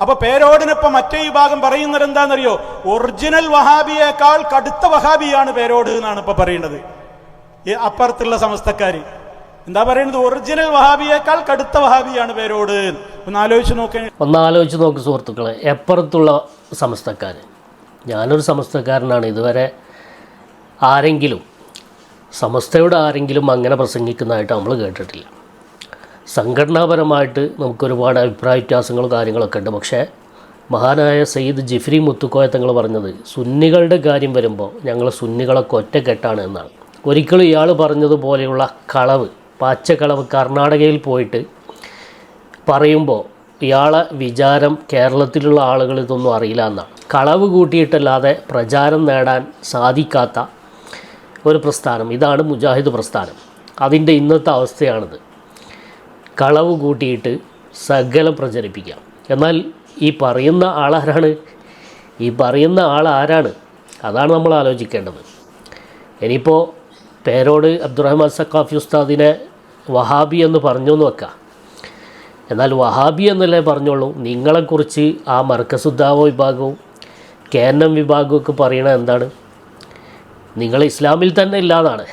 അപ്പൊ പേരോടിനിപ്പോ മറ്റേ വിഭാഗം പറയുന്നത് എന്താണെന്നറിയോ? ഒറിജിനൽ വഹാബിയേക്കാൾ കടുത്ത വഹാബിയാണ് പേരോട് എന്നാണ് ഇപ്പൊ പറയുന്നത്. അപ്പുറത്തുള്ള സമസ്തക്കാര് എന്താ പറയുന്നത്? ഒറിജിനൽ വഹാബിയേക്കാൾ കടുത്ത വഹാബിയാണ് പേരോട്. ഒന്ന് ആലോചിച്ച് നോക്ക് സുഹൃത്തുക്കളെ. എപ്പുറത്തുള്ള സമസ്തക്കാർ, ഞാനൊരു സമസ്തക്കാരനാണ്. ഇതുവരെ ആരെങ്കിലും സമസ്തയുടെ ആരെങ്കിലും അങ്ങനെ പ്രസംഗിക്കുന്നതായിട്ട് നമ്മൾ കേട്ടിട്ടില്ല. സംഘടനാപരമായിട്ട് നമുക്കൊരുപാട് അഭിപ്രായ വ്യത്യാസങ്ങളും കാര്യങ്ങളൊക്കെ ഉണ്ട്. പക്ഷേ മഹാനായ സയ്യിദ് ജിഫ്രി മുത്തുക്കോയ തങ്ങൾ പറഞ്ഞത് സുന്നികളുടെ കാര്യം വരുമ്പോൾ ഞങ്ങൾ സുന്നികളൊക്കെ ഒറ്റക്കെട്ടാണ് എന്നാണ്. ഒരിക്കലും ഇയാൾ പറഞ്ഞതുപോലെയുള്ള കളവ്, പച്ചക്കളവ് കർണാടകയിൽ പോയിട്ട് പറയുമ്പോൾ ഇയാളെ വിചാരം കേരളത്തിലുള്ള ആളുകൾ ഇതൊന്നും അറിയില്ല എന്നാണ്. കളവ് കൂട്ടിയിട്ടല്ലാതെ പ്രചാരം നേടാൻ സാധിക്കാത്ത ഒരു പ്രസ്ഥാനം, ഇതാണ് മുജാഹിദ് പ്രസ്ഥാനം. അതിൻ്റെ ഇന്നത്തെ അവസ്ഥയാണിത്. കളവ് കൂട്ടിയിട്ട് സകലം പ്രചരിപ്പിക്കാം. എന്നാൽ ഈ പറയുന്ന ആളാരാണ്? ഈ പറയുന്ന ആളാരാണ്? അതാണ് നമ്മൾ ആലോചിക്കേണ്ടത്. ഇനിയിപ്പോൾ പേരോട് അബ്ദുറഹ്മാൻ സഖാഫി ഉസ്താദിനെ വഹാബി എന്ന് പറഞ്ഞു എന്ന് വെക്കാം. എന്നാൽ വഹാബി എന്നല്ലേ പറഞ്ഞോളൂ. നിങ്ങളെക്കുറിച്ച് ആ മർക്കസുദ്ദാവ വിഭാഗവും KNM വിഭാഗവും ഒക്കെ പറയണത് എന്താണ്? നിങ്ങൾ ഇസ്ലാമിൽ തന്നെ ഇല്ലാതാണ്.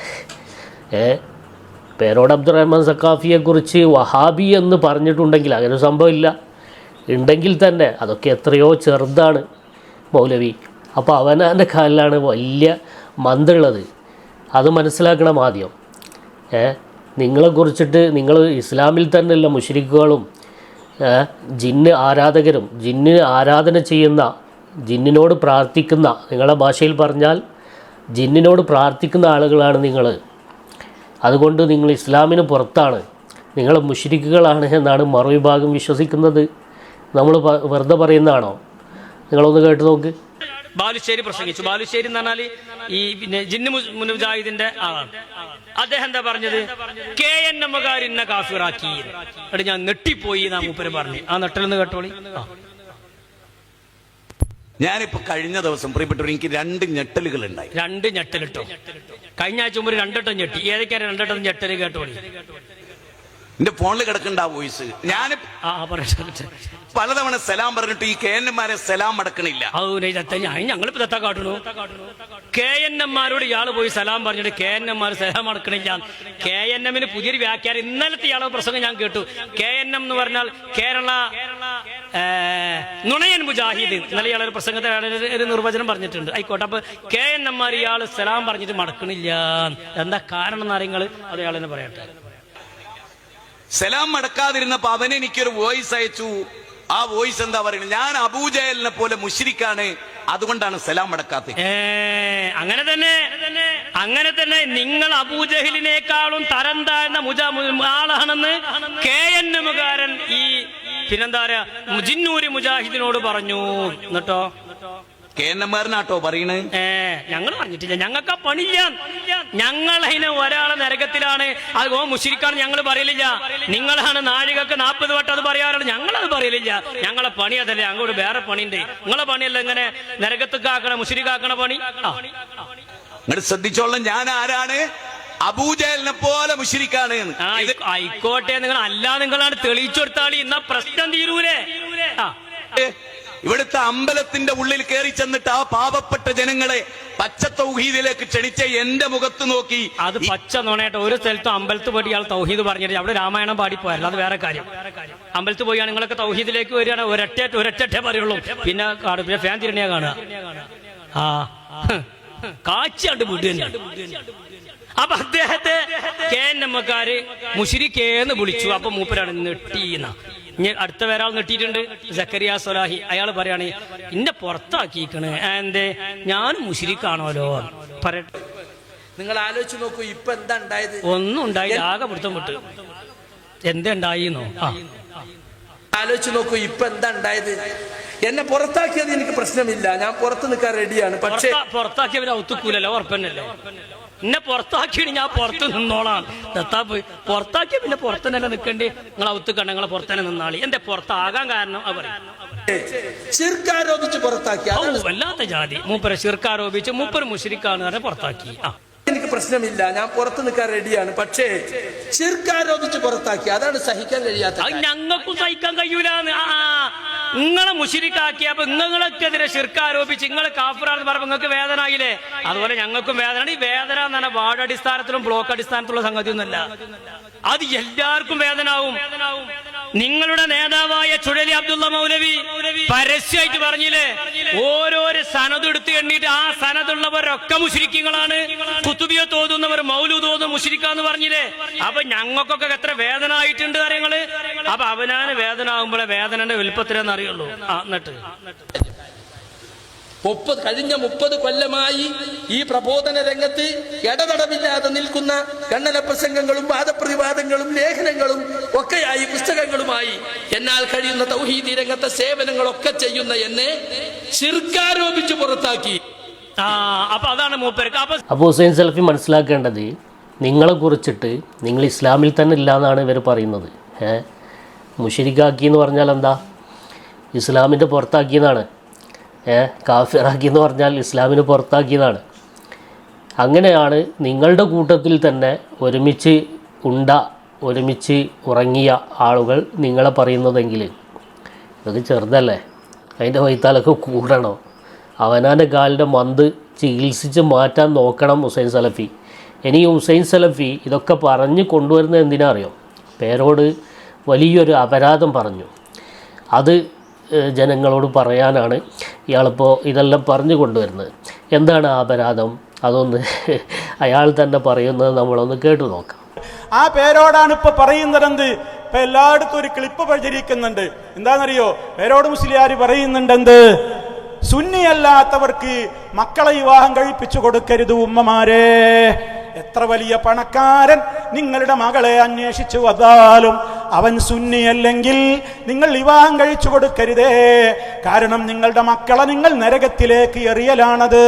പേരോട് അബ്ദുറഹ്മാൻ സഖാഫിയെക്കുറിച്ച് വഹാബി എന്ന് പറഞ്ഞിട്ടുണ്ടെങ്കിൽ അങ്ങനെ ഒരു സംഭവം ഇല്ല. ഉണ്ടെങ്കിൽ തന്നെ അതൊക്കെ എത്രയോ ചെറുതാണ് മൗലവി. അപ്പോൾ അവനാൻ്റെ കാലിലാണ് വലിയ മന്തുള്ളത്. അത് മനസ്സിലാക്കണം ആദ്യം. നിങ്ങളെക്കുറിച്ചിട്ട് നിങ്ങൾ ഇസ്ലാമിൽ തന്നെയുള്ള മുശ്രിക്കുകളും ജിന്ന് ആരാധകരും ജിന്നിന് ആരാധന ചെയ്യുന്ന, ജിന്നിനോട് പ്രാർത്ഥിക്കുന്ന, നിങ്ങളുടെ ഭാഷയിൽ പറഞ്ഞാൽ ജിന്നിനോട് പ്രാർത്ഥിക്കുന്ന ആളുകളാണ് നിങ്ങൾ. അതുകൊണ്ട് നിങ്ങൾ ഇസ്ലാമിന് പുറത്താണ്, നിങ്ങൾ മുശ്രിക്കുകളാണ് എന്നാണ് മറുവിഭാഗം വിശ്വസിക്കുന്നത്. നമ്മൾ വെറുതെ പറയുന്നതാണോ? നിങ്ങളൊന്ന് കേട്ട് നോക്ക്. ബാലുശ്ശേരി പ്രസംഗിച്ചു. ബാലുശ്ശേരി എന്ന് പറഞ്ഞാൽ ഈ ജിന്ന് മുജാഹിദിന്റെ ആളാണ്. അദ്ദേഹം എന്താ പറഞ്ഞത്? KNM കാഫിറാക്കി. എന്നിട്ട് ഞാൻ നെട്ടിപ്പോയി എന്നാ മൂപ്പര് പറഞ്ഞു. ആ നെട്ടലെന്ന് കേട്ടോളി. ഞാനിപ്പോ കഴിഞ്ഞ ദിവസം പ്രിയപ്പെട്ടവർ, എനിക്ക് 2 ഞെട്ടലുകൾ ഉണ്ടായി. 2 ഞെട്ടലിട്ടോ? കഴിഞ്ഞ ആഴ്ച മുമ്പ് 2 വട്ടം ഞെട്ടി. ഏതൊക്കെയാണ് 2 വട്ടം ഞെട്ടല്? കേട്ടോളി. എന്റെ ഫോണിൽ കിടക്കണ്ട ആ വോയിസ്. ഞാൻ പലതവണ സലാം പറഞ്ഞിട്ട് ഈ KNM-മാരെ സലാം അടക്കണില്ല. ഞങ്ങളിപ്പോ തെത്താ കാട്ടുന്നു. KNM-മാരോട് ഇയാള് പോയി സലാം പറഞ്ഞിട്ട് KNM-മാർ സലാം അടക്കണില്ല. KNM-ന് പുതിയൊരു വ്യാഖ്യാനം. ഇന്നലത്തെ ഇയാളെ പ്രസംഗം ഞാൻ കേട്ടു. KNM എന്ന് പറഞ്ഞാൽ കേരള നുണയൻ മുജാഹിദ്. ഇന്നലെ ഇയാളൊരു പ്രസംഗത്തെ ഒരു നിർവചനം പറഞ്ഞിട്ടുണ്ട്. ആയിക്കോട്ടെ. അപ്പൊ KNM-മാർ ഇയാള് സലാം പറഞ്ഞിട്ട് മടക്കണില്ല. എന്താ കാരണം എന്ന് അറിയങ്ങള് അത് ഇയാൾ തന്നെ പറയട്ടെ. സലാം മടക്കാതിരുന്നപ്പോ അവൻ എനിക്കൊരു വോയിസ് അയച്ചു. ആ വോയിസ് എന്താ പറയുന്നത്? ഞാൻ അബൂജഹലിനെ പോലെ മുശ്രിക്കാണ്, അതുകൊണ്ടാണ് സലാം മടക്കാത്തത്. അങ്ങനെ തന്നെ നിങ്ങൾ അബൂജഹലിനേക്കാളും തരം താഴ്ന്ന ആളാണെന്ന് KNM-കാരൻ ഈ പിന്നെന്താ പറയാ ജിന്നൂരി മുജാഹിദിനോട് പറഞ്ഞു. എന്നിട്ടോ KNM-മാരനാട്ടോ പറയണേ? ഞങ്ങൾ പറഞ്ഞിട്ടില്ല. ഞങ്ങൾക്ക് ആ പണിയില്ല. ഞങ്ങൾ അതിന് ഒരാളെ നരകത്തിലാണ്, അത് മുശ്രിക്കാണ് ഞങ്ങൾ പറയലില്ല. നിങ്ങളാണ് നാഴികക്ക് 40 വട്ടം അത് പറയാറുണ്ട്. ഞങ്ങളത് പറയലില്ല. ഞങ്ങളെ പണി അതല്ലേ. അങ്ങോട്ട് വേറെ പണിയുണ്ട്. നിങ്ങളെ പണിയല്ല ഇങ്ങനെ നരകത്തേക്കാക്കണ മുശ്രിക്കാക്കണ പണി. നിങ്ങൾ ശ്രദ്ധിച്ചോളാം. ഞാൻ ആരാണ്? അബൂജഹലിനെ പോലെ മുശ്രിക്കാണ്. ആയിക്കോട്ടെ. നിങ്ങൾ നിങ്ങളാണ് തെളിയിച്ചു കൊടുത്താളി. എന്നാ പ്രശ്നം തീരൂലേ? ഇവിടുത്തെ അമ്പലത്തിന്റെ ഉള്ളിൽ കയറി ചെന്നിട്ട് ആ പാവപ്പെട്ട ജനങ്ങളെ പച്ച തൗഹീദിലേക്ക് ക്ഷണിച്ച എന്റെ മുഖത്ത് നോക്കി. അത് പച്ച നോണേട്ടോ. ഒരു സ്ഥലത്തും അമ്പലത്ത് പോയി ഇയാൾ തൗഹീദ് പറഞ്ഞിട്ട് അവിടെ രാമായണം പാടിപ്പോയല്ലോ. അത് വേറെ കാര്യം. അമ്പലത്ത് പോയാണ് നിങ്ങളൊക്കെ തൗഹീദിലേക്ക് വരികയാണ്. ഒരൊറ്റ പറയുള്ളൂ. പിന്നെ ഫാൻ തിരണിയാ കാണുക. കാച്ചാണ്ട് വിടുക. അപ്പൊ അദ്ദേഹത്തെ KNM-കാര് മുശ്രിക്കേന്ന് വിളിച്ചു. അപ്പൊ മൂപ്പരാണ് നെട്ടീന്ന. അടുത്ത വേറാൾ നെട്ടിയിട്ടുണ്ട്. സക്കരിയ സൊലാഹി. അയാൾ പറയാണ് ഇന്നെ പുറത്താക്കിക്കണ്. എന്തേ? ഞാൻ മുശ്രിക്കാണോലോ പറയട്ടെ. നിങ്ങൾ ആലോചിച്ച് നോക്കൂ. ഇപ്പൊ എന്താ ഉണ്ടായത്? ഒന്നും ഉണ്ടായില്ല. ആകെ പിടുത്തം വിട്ട്. എന്തുണ്ടായിന്നോ? ആലോചിച്ച് നോക്കൂ. ഇപ്പൊ എന്താ ഉണ്ടായത്? എന്നെ പുറത്താക്കിയത് എനിക്ക് പ്രശ്നമില്ല. ഞാൻ പുറത്ത് നിൽക്കാൻ റെഡിയാണ്. പക്ഷേ പുറത്താക്കിയവരെ ഔത്തുക്കൂലല്ലോ. ഉറപ്പന്നല്ലോ. എന്നെ പുറത്താക്കിയാണ് ഞാൻ പുറത്ത് നിന്നോളാം. ദത്താപ്പ് പുറത്താക്കിയ പിന്നെ പുറത്ത് തന്നെ നിൽക്കേണ്ടി. നിങ്ങൾ ഔത്തുക്കണ്ട. നിങ്ങളെ പുറത്തന്നെ നിന്നാളി. എന്റെ പുറത്താകാൻ കാരണം അവർ ശിർക്കാരോപിച്ച് പുറത്താക്കി. വല്ലാത്ത ജാതി. മൂപ്പരെ ശിർക്കാരോപിച്ച് മൂപ്പര് മുശ്രിക്കാണ് പുറത്താക്കി. എനിക്ക് പ്രശ്നമില്ല. ഞാൻ പുറത്ത് നിൽക്കാൻ റെഡിയാണ്. പക്ഷേ ശിർക്കാരോപിച്ച് പുറത്താക്കി. അതാണ് സഹിക്കാൻ കഴിയാത്ത. ഞങ്ങൾക്കും സഹിക്കാൻ കഴിയൂലെന്ന്. നിങ്ങളെ മുശ്രിക്കാക്കിയപ്പോ നിങ്ങൾക്കെതിരെ ശിർക്ക് ആരോപിച്ച് നിങ്ങൾ കാഫിറാണെന്ന് പറയുമ്പോൾ നിങ്ങൾക്ക് വേദന ആയില്ലേ? അതുപോലെ ഞങ്ങൾക്കും വേദന. ഈ വേദന എന്ന് പറഞ്ഞാൽ വാർഡ് അടിസ്ഥാനത്തിലും ബ്ലോക്ക് അടിസ്ഥാനത്തിലുള്ള സംഗതിയൊന്നുമല്ല, അത് എല്ലാവർക്കും വേദനാവും. നിങ്ങളുടെ നേതാവായ ചുഴലി അബ്ദുള്ള മൗലവി പരസ്യമായിട്ട് പറഞ്ഞില്ലേ, ഓരോരോ സനത് എടുത്ത് എണ്ണീട്ട് ആ സനതുള്ളവരൊക്കെ മുശ്രിക്കുകളാണ്, കുത്തുബിയ തോന്നുന്നവർ മൗലൂദ് തോന്നുന്ന മുശ്രിക്കാന്ന് പറഞ്ഞില്ലേ. അപ്പൊ ഞങ്ങൾക്കൊക്കെ എത്ര വേദന ആയിട്ടുണ്ട് കാര്യങ്ങള്. അപ്പൊ അവനാന് വേദന ആകുമ്പോഴേ വേദനന്റെ വലുപ്പത്തിലെന്ന് അറിയുള്ളൂ. എന്നിട്ട് കഴിഞ്ഞ 30 കൊല്ലമായി ഈ പ്രബോധന രംഗത്ത് ഇടതടവില്ലാതെ നിൽക്കുന്ന ഖണ്ഡന പ്രസംഗങ്ങളും വാദപ്രതിവാദങ്ങളും ലേഖനങ്ങളും ഒക്കെയായി പുസ്തകങ്ങളുമായി എന്നാൽ കഴിയുന്ന തൗഹീദി രംഗത്തെ സേവനങ്ങളൊക്കെ ചെയ്യുന്ന എന്നെ ശിർക്കാരോപിച്ച് പുറത്താക്കി. അപ്പൊ അതാണ് മൂപ്പർക്ക്. അപ്പോൾ ഹുസൈൻ സലഫി മനസ്സിലാക്കേണ്ടത്, നിങ്ങളെ കുറിച്ചിട്ട് നിങ്ങൾ ഇസ്ലാമിൽ തന്നെ ഇല്ല എന്നാണ് ഇവർ പറയുന്നത്. മുശ്രിക്കാക്കി എന്ന് പറഞ്ഞാൽ എന്താ? ഇസ്ലാമിൻ്റെ പുറത്താക്കിയെന്നാണ്. കാഫിറാക്കി എന്ന് പറഞ്ഞാൽ ഇസ്ലാമിന് പുറത്താക്കിയതാണ്. അങ്ങനെയാണ് നിങ്ങളുടെ കൂട്ടത്തിൽ തന്നെ ഒരുമിച്ച് ഒരുമിച്ച് ഉറങ്ങിയ ആളുകൾ നിങ്ങളെ പറയുന്നതെങ്കിൽ ഇതൊക്കെ ചെറുതല്ലേ? അതിൻ്റെ വൈത്താലൊക്കെ കൂടണോ? അവനാൻ്റെ കാലിൻ്റെ മന്ത് ചികിത്സിച്ച് മാറ്റാൻ നോക്കണം ഹുസൈൻ സലഫി. ഇനി ഹുസൈൻ സലഫി ഇതൊക്കെ പറഞ്ഞ് കൊണ്ടുവരുന്നത് എന്തിനാ അറിയോ? പേരോട് വലിയൊരു അപരാധം പറഞ്ഞു. അത് ജനങ്ങളോട് പറയാനാണ് ഇയാളിപ്പോൾ ഇതെല്ലാം പറഞ്ഞു കൊണ്ടുവരുന്നത്. എന്താണ് ആ അപരാധം? അതൊന്ന് അയാൾ തന്നെ പറയുന്നത് നമ്മളൊന്ന് കേട്ടു നോക്കാം. ആ പേരോടാണ് ഇപ്പൊ പറയുന്നത്. ഇപ്പൊ എല്ലായിടത്തും ഒരു ക്ലിപ്പ് പ്രചരിക്കുന്നുണ്ട്. എന്താണെന്നറിയോ? പേരോട് മുസ്ലിയാർ പറയുന്നുണ്ട്, സുന്നിയല്ലാത്തവർക്ക് മക്കളെ വിവാഹം കഴിപ്പിച്ചു കൊടുക്കരുത് ഉമ്മമാരെ. എത്ര വലിയ പണക്കാരൻ നിങ്ങളുടെ മകളെ അന്വേഷിച്ചു വന്നാലും അവൻ സുന്നിയല്ലെങ്കിൽ നിങ്ങൾ വിവാഹം കഴിച്ചു കൊടുക്കരുതേ. കാരണം നിങ്ങളുടെ മക്കളെ നിങ്ങൾ നരകത്തിലേക്ക് എറിയലാണത്.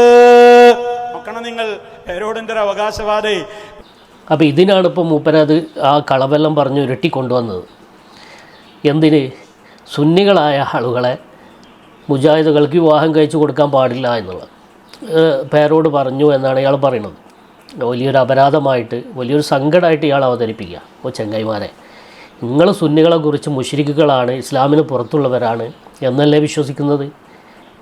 നോക്കണം നിങ്ങൾ, പേരോടിൻ്റെ ഒരു അവകാശവാദേ. അപ്പോൾ ഇതിനാണ് ഇപ്പോൾ മൂപ്പരത് ആ കളവെല്ലാം പറഞ്ഞ് ഉരുട്ടിക്കൊണ്ടുവന്നത്. എന്തിന്? സുന്നികളായ ആളുകളെ മുജാഹിദുകൾക്ക് വിവാഹം കഴിച്ചു കൊടുക്കാൻ പാടില്ല എന്നുള്ളത് പേരോട് പറഞ്ഞു എന്നാണ് ഇയാൾ പറയുന്നത്. വലിയൊരു അപരാധമായിട്ട്, വലിയൊരു സങ്കടമായിട്ട് ഇയാൾ അവതരിപ്പിക്കുക. ഓ ചെങ്ങൈമാരെ, നിങ്ങൾ സുന്നികളെക്കുറിച്ച് മുശ്രിക്കുകളാണ്, ഇസ്ലാമിന് പുറത്തുള്ളവരാണ് എന്നല്ലേ വിശ്വസിക്കുന്നത്?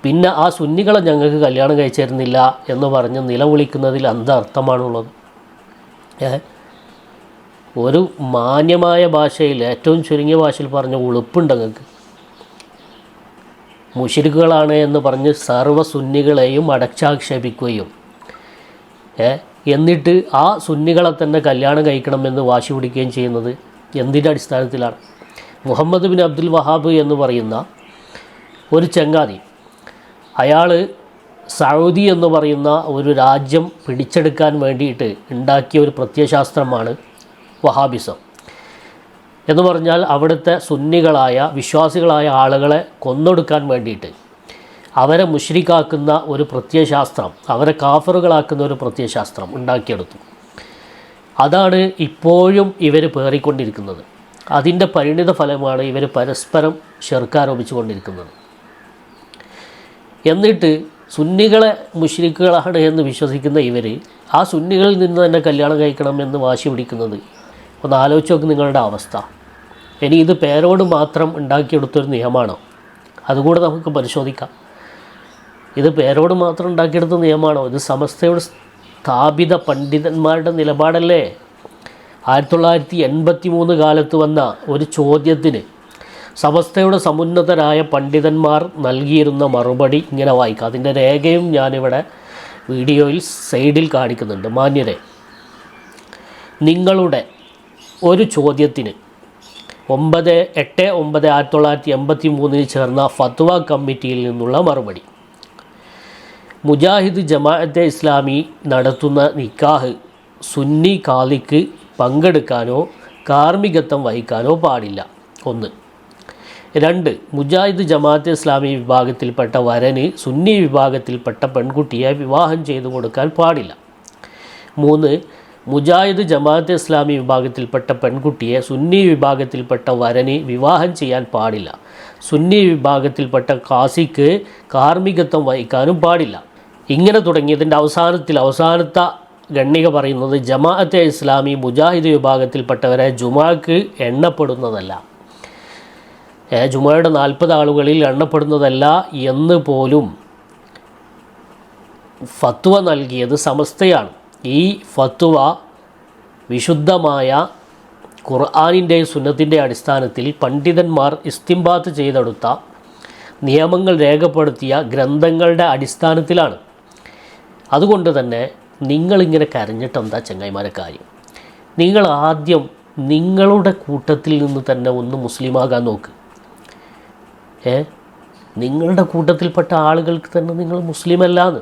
പിന്നെ ആ സുന്നികളെ ഞങ്ങൾക്ക് കല്യാണം കഴിച്ചു തരുന്നില്ല എന്ന് പറഞ്ഞ് നിലവിളിക്കുന്നതിൽ അർത്ഥമാണുള്ളത്? ഒരു മാന്യമായ ഭാഷയിൽ, ഏറ്റവും ചുരുങ്ങിയ ഭാഷയിൽ പറഞ്ഞ ഉളുപ്പുണ്ട് നിങ്ങൾക്ക്? മുശ്രിക്കുകളാണ് എന്ന് പറഞ്ഞ് സർവ്വ സുന്നികളെയും അടച്ചാക്ഷേപിക്കുകയും എന്നിട്ട് ആ സുന്നികളെ തന്നെ കല്യാണം കഴിക്കണമെന്ന് വാശി പിടിക്കുകയും ചെയ്യുന്നത് എന്തിൻ്റെ അടിസ്ഥാനത്തിലാണ്? മുഹമ്മദ് ബിൻ അബ്ദുൽ വഹാബ് എന്ന് പറയുന്ന ഒരു ചങ്ങാതി, അയാൾ സൗദി എന്ന് പറയുന്ന ഒരു രാജ്യം പിടിച്ചെടുക്കാൻ വേണ്ടിയിട്ട് ഉണ്ടാക്കിയ ഒരു പ്രത്യയശാസ്ത്രമാണ് വഹാബിസം. എന്ന് പറഞ്ഞാൽ അവിടുത്തെ സുന്നികളായ വിശ്വാസികളായ ആളുകളെ കൊന്നൊടുക്കാൻ വേണ്ടിയിട്ട് അവരെ മുശ്രിക്കാക്കുന്ന ഒരു പ്രത്യയശാസ്ത്രം, അവരെ കാഫറുകളാക്കുന്ന ഒരു പ്രത്യയശാസ്ത്രം ഉണ്ടാക്കിയെടുത്തു. അതാണ് ഇപ്പോഴും ഇവർ പേറിക്കൊണ്ടിരിക്കുന്നത്. അതിൻ്റെ പരിണിത ഫലമാണ് ഇവർ പരസ്പരം ശിർക്കാരോപിച്ചു കൊണ്ടിരിക്കുന്നത്. എന്നിട്ട് സുന്നികളെ മുശ്രിക്കുകളാണ് എന്ന് വിശ്വസിക്കുന്ന ഇവർ ആ സുന്നികളിൽ നിന്ന് തന്നെ കല്യാണം കഴിക്കണമെന്ന് വാശി പിടിക്കുന്നത്. ഒന്ന് ആലോചിച്ച് നോക്ക് നിങ്ങളുടെ അവസ്ഥ. ഇനി ഇത് പേരോട് മാത്രം ഉണ്ടാക്കിയെടുത്തൊരു നിയമമാണോ? അതുകൂടെ നമുക്ക് പരിശോധിക്കാം. ഇത് പേരോട് മാത്രം ഉണ്ടാക്കിയെടുത്ത നിയമമാണോ? ഇത് സമസ്തയുടെ സ്ഥാപിത പണ്ഡിതന്മാരുടെ നിലപാടല്ലേ? 1983 കാലത്ത് വന്ന ഒരു ചോദ്യത്തിന് സമസ്തയുടെ സമുന്നതരായ പണ്ഡിതന്മാർ നൽകിയിരുന്ന മറുപടി ഇങ്ങനെ വായിക്കാം. അതിൻ്റെ രേഖയും ഞാനിവിടെ വീഡിയോയിൽ സൈഡിൽ കാണിക്കുന്നുണ്ട്. മാന്യരെ, നിങ്ങളുടെ ഒരു ചോദ്യത്തിന് 9/8/1983 ചേർന്ന ഫത്വ കമ്മിറ്റിയിൽ നിന്നുള്ള മറുപടി: മുജാഹിദ് ജമാഅത്തെ ഇസ്ലാമി നടത്തുന്ന നിക്കാഹ് സുന്നി കാളിക്ക് പങ്കെടുക്കാനോ കാർമ്മികത്വം വഹിക്കാനോ പാടില്ല. 1. 2. മുജാഹിദ് ജമാഅത്തെ ഇസ്ലാമി വിഭാഗത്തിൽപ്പെട്ട വരന് സുന്നി വിഭാഗത്തിൽപ്പെട്ട പെൺകുട്ടിയെ വിവാഹം ചെയ്തു കൊടുക്കാൻ പാടില്ല. 3. മുജാഹിദ് ജമാഅത്തെ ഇസ്ലാമി വിഭാഗത്തിൽപ്പെട്ട പെൺകുട്ടിയെ സുന്നി വിഭാഗത്തിൽപ്പെട്ട വരന് വിവാഹം ചെയ്യാൻ പാടില്ല. സുന്നി വിഭാഗത്തിൽപ്പെട്ട കാസിക്ക് കാർമ്മികത്വം വഹിക്കാനും പാടില്ല. ഇങ്ങനെ തുടങ്ങിയതിൻ്റെ അവസാനത്തെ ഗണ്ണിക പറയുന്നത് ജമാഅത്തെ ഇസ്ലാമി മുജാഹിദ് വിഭാഗത്തിൽപ്പെട്ടവരെ ജുമാക്ക് എണ്ണപ്പെടുന്നതല്ല. ജുമയുടെ 40 ആളുകളിൽ എണ്ണപ്പെടുന്നതല്ല എന്ന് പോലും ഫത്വ നൽകിയത് സമസ്തയാണ്. ഈ ഫത്വ വിശുദ്ധമായ ഖുർആനിൻ്റെയും സുന്നത്തിൻ്റെ അടിസ്ഥാനത്തിൽ പണ്ഡിതന്മാർ ഇസ്തിംബാത്ത് ചെയ്തെടുത്ത നിയമങ്ങൾ രേഖപ്പെടുത്തിയ ഗ്രന്ഥങ്ങളുടെ അടിസ്ഥാനത്തിലാണ്. അതുകൊണ്ട് തന്നെ നിങ്ങളിങ്ങനെ കരഞ്ഞിട്ടെന്താ ചങ്ങായിമാരെ കാര്യം? നിങ്ങൾ ആദ്യം നിങ്ങളുടെ കൂട്ടത്തിൽ നിന്ന് തന്നെ ഒന്ന് മുസ്ലിമാകാൻ നോക്ക്. നിങ്ങളുടെ കൂട്ടത്തിൽപ്പെട്ട ആളുകൾക്ക് തന്നെ നിങ്ങൾ മുസ്ലിമല്ലാന്ന്.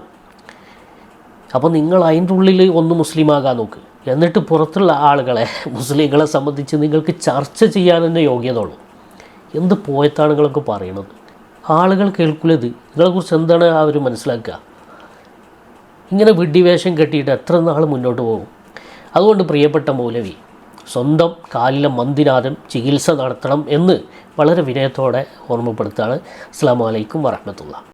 അപ്പോൾ നിങ്ങൾ അതിൻ്റെ ഉള്ളിൽ ഒന്ന് മുസ്ലിമാകാൻ നോക്ക്. എന്നിട്ട് പുറത്തുള്ള ആളുകളെ, മുസ്ലിങ്ങളെ സംബന്ധിച്ച് നിങ്ങൾക്ക് ചർച്ച ചെയ്യാൻ തന്നെ യോഗ്യത ഉള്ളൂ. എന്ത് പോയത്താണ് നിങ്ങളൊക്കെ പറയണത്? ആളുകൾ കേൾക്കില്ലത്. നിങ്ങളെക്കുറിച്ച് എന്താണ് അവർ മനസ്സിലാക്കുക? ഇങ്ങനെ വിഡ്ഢിവേഷം കെട്ടിയിട്ട് എത്ര നാൾ മുന്നോട്ട് പോകും? അതുകൊണ്ട് പ്രിയപ്പെട്ട മൗലവി, സ്വന്തം കാലിലെ മന്ദിനാഥം ചികിത്സ നടത്തണം എന്ന് വളരെ വിനയത്തോടെ ഓർമ്മപ്പെടുത്താണ്. അസ്സലാമു അലൈക്കും വറഹ്മത്തുള്ളാഹി.